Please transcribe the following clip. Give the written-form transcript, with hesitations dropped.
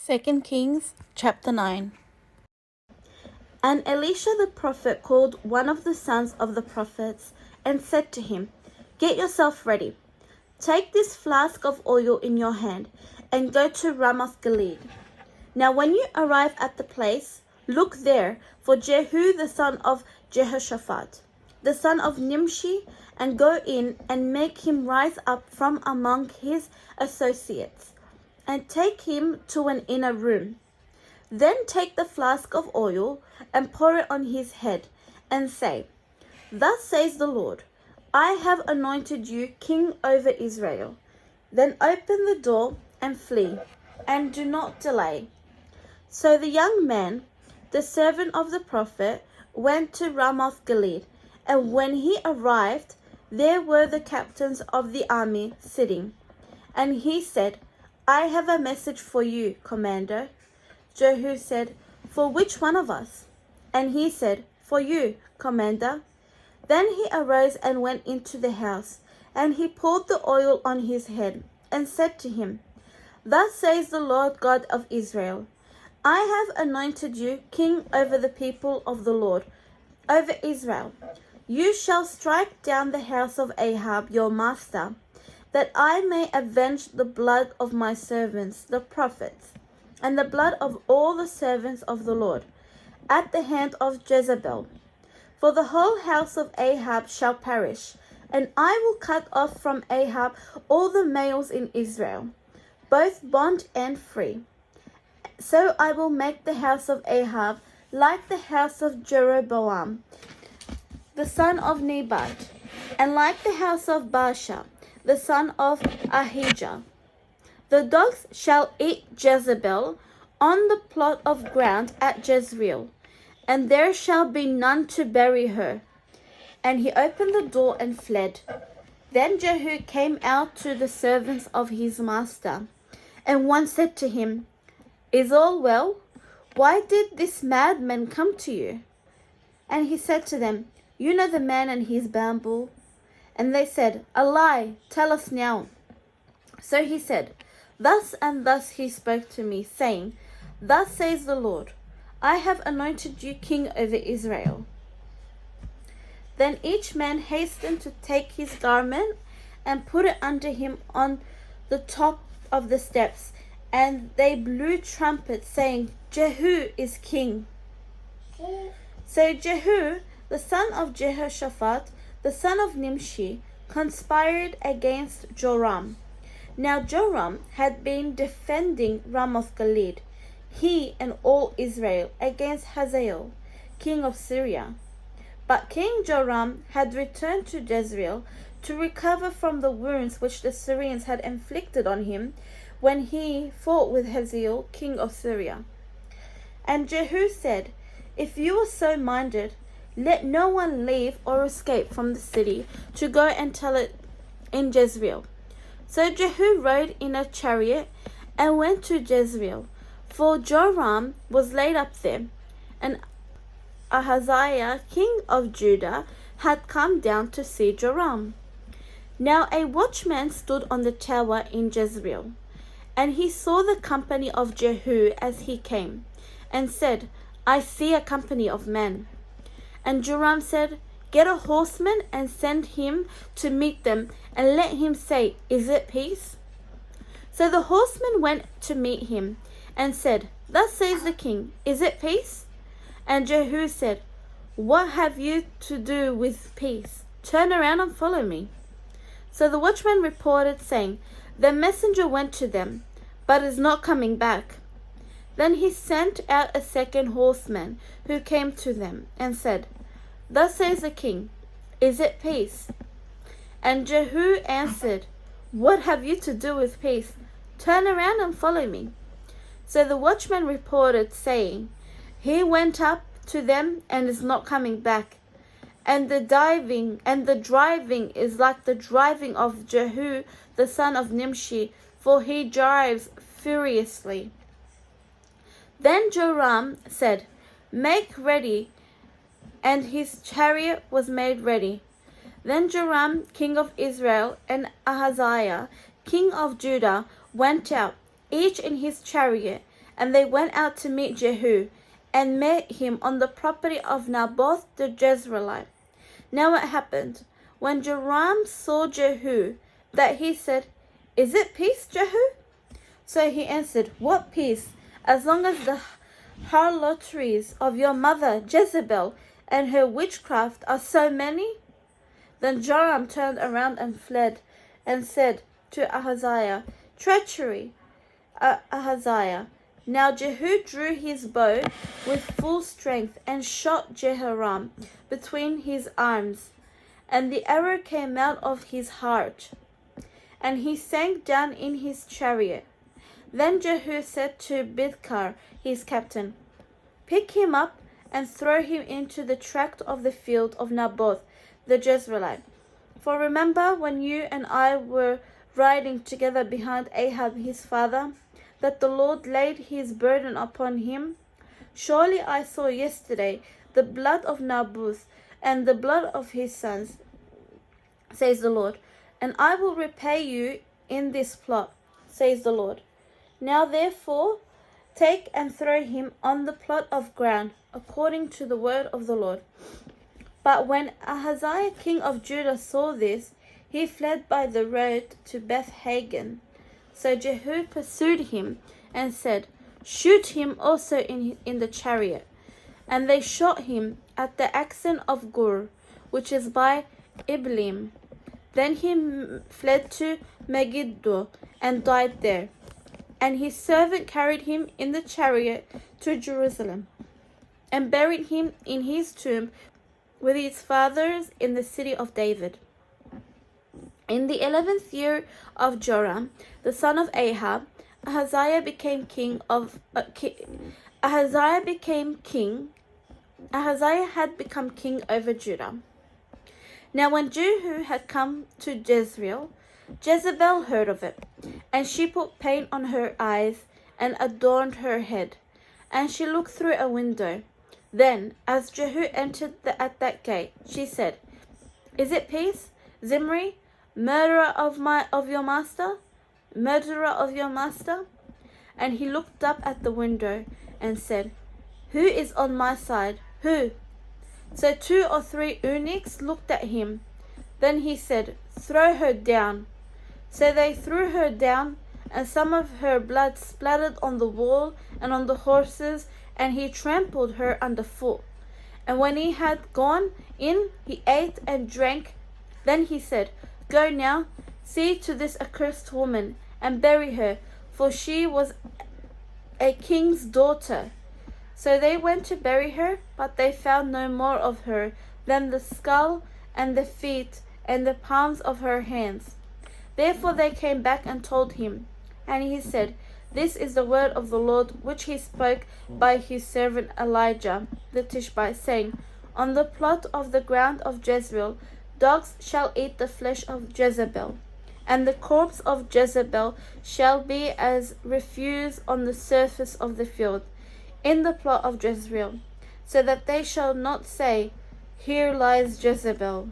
2 Kings chapter 9. And Elisha the prophet called one of the sons of the prophets and said to him, "Get yourself ready. Take this flask of oil in your hand and go to Ramoth Gilead. Now when you arrive at the place, look there for Jehu the son of Jehoshaphat, the son of Nimshi, and go in and make him rise up from among his associates, and take him to an inner room. Then take the flask of oil and pour it on his head, and say, 'Thus says the Lord, I have anointed you king over Israel.' Then open the door and flee, and do not delay." So the young man, the servant of the prophet, went to Ramoth Gilead, and when he arrived, there were the captains of the army sitting. And he said, "I have a message for you, commander." Jehu said, "For which one of us?" And he said, "For you, commander." Then he arose and went into the house, and he poured the oil on his head, and said to him, "Thus says the Lord God of Israel, I have anointed you king over the people of the Lord, over Israel. You shall strike down the house of Ahab your master, that I may avenge the blood of my servants, the prophets, and the blood of all the servants of the Lord, at the hand of Jezebel. For the whole house of Ahab shall perish, and I will cut off from Ahab all the males in Israel, both bond and free. So I will make the house of Ahab like the house of Jeroboam, the son of Nebat, and like the house of Baasha, the son of Ahijah. The dogs shall eat Jezebel on the plot of ground at Jezreel, and there shall be none to bury her." And he opened the door and fled. Then Jehu came out to the servants of his master, and one said to him, "Is all well? Why did this madman come to you?" And he said to them, "You know the man and his bamboo." And they said, "A lie, tell us now." So he said, "Thus and thus he spoke to me, saying, Thus says the Lord, I have anointed you king over Israel." Then each man hastened to take his garment and put it under him on the top of the steps, and they blew trumpets, saying, "Jehu is king." So Jehu, the son of Jehoshaphat, the son of Nimshi, conspired against Joram. Now Joram had been defending Ramoth Gilead, he and all Israel, against Hazael, king of Syria. But King Joram had returned to Jezreel to recover from the wounds which the Syrians had inflicted on him when he fought with Hazael, king of Syria. And Jehu said, "If you are so minded, let no one leave or escape from the city to go and tell it in Jezreel." So Jehu rode in a chariot and went to Jezreel, for Joram was laid up there, and Ahaziah, king of Judah, had come down to see Joram. Now a watchman stood on the tower in Jezreel, and he saw the company of Jehu as he came, and said, "I see a company of men." And Joram said, "Get a horseman and send him to meet them, and let him say, 'Is it peace?'" So the horseman went to meet him, and said, "Thus says the king, 'Is it peace?'" And Jehu said, "What have you to do with peace? Turn around and follow me." So the watchman reported, saying, "The messenger went to them, but is not coming back." Then he sent out a second horseman, who came to them, and said, "Thus says the king, 'Is it peace?' And Jehu answered, "What have you to do with peace? Turn around and follow me." So the watchman reported, saying, "He went up to them and is not coming back. And the driving is like the driving of Jehu the son of Nimshi, for he drives furiously." Then Joram said, "Make ready," and his chariot was made ready. Then Joram, king of Israel, and Ahaziah, king of Judah, went out, each in his chariot, And they went out to meet Jehu, and met him on the property of Naboth the Jezreelite. Now it happened, when Joram saw Jehu, that he said, Is it peace, Jehu? So he answered, What peace, as long as the harlotries of your mother Jezebel and her witchcraft are so many? Then Joram turned around and fled, and said to Ahaziah, Treachery, Ahaziah. Now Jehu drew his bow with full strength, and shot Jehoram between his arms, and the arrow came out of his heart, and he sank down in his chariot. Then Jehu said to Bidkar his captain, Pick him up and throw him into the tract of the field of Naboth the Jezreelite. For remember when you and I were riding together behind Ahab his father, that the Lord laid his burden upon him? Surely I saw yesterday the blood of Naboth and the blood of his sons, says the Lord, and I will repay you in this plot, says the Lord. Now therefore take and throw him on the plot of ground, according to the word of the Lord. But when Ahaziah king of Judah saw this, he fled by the road to Beth-Hagen. So Jehu pursued him, and said, Shoot him also in the chariot. And they shot him at the ascent of Gur, which is by Iblim. Then he fled to Megiddo, and died there. And his servant carried him in the chariot to Jerusalem, and buried him in his tomb with his fathers in the city of David. In the 11th year of Joram, the son of Ahab, Ahaziah had become king over Judah. Now when Jehu had come to Jezreel, Jezebel heard of it, and she put paint on her eyes and adorned her head, and she looked through a window. Then, as Jehu entered at that gate, she said, Is it peace, Zimri, murderer of your master? And he looked up at the window and said, Who is on my side? Who? So 2 or 3 eunuchs looked at him. Then he said, Throw her down. So they threw her down, and some of her blood splattered on the wall and on the horses, and he trampled her underfoot. And when he had gone in, he ate and drank. Then he said, Go now, see to this accursed woman, and bury her, for she was a king's daughter. So they went to bury her, but they found no more of her than the skull and the feet and the palms of her hands. Therefore they came back and told him. And he said, This is the word of the Lord, which he spoke by his servant Elijah the Tishbite, saying, On the plot of the ground of Jezreel, dogs shall eat the flesh of Jezebel, and the corpse of Jezebel shall be as refuse on the surface of the field, in the plot of Jezreel, so that they shall not say, Here lies Jezebel.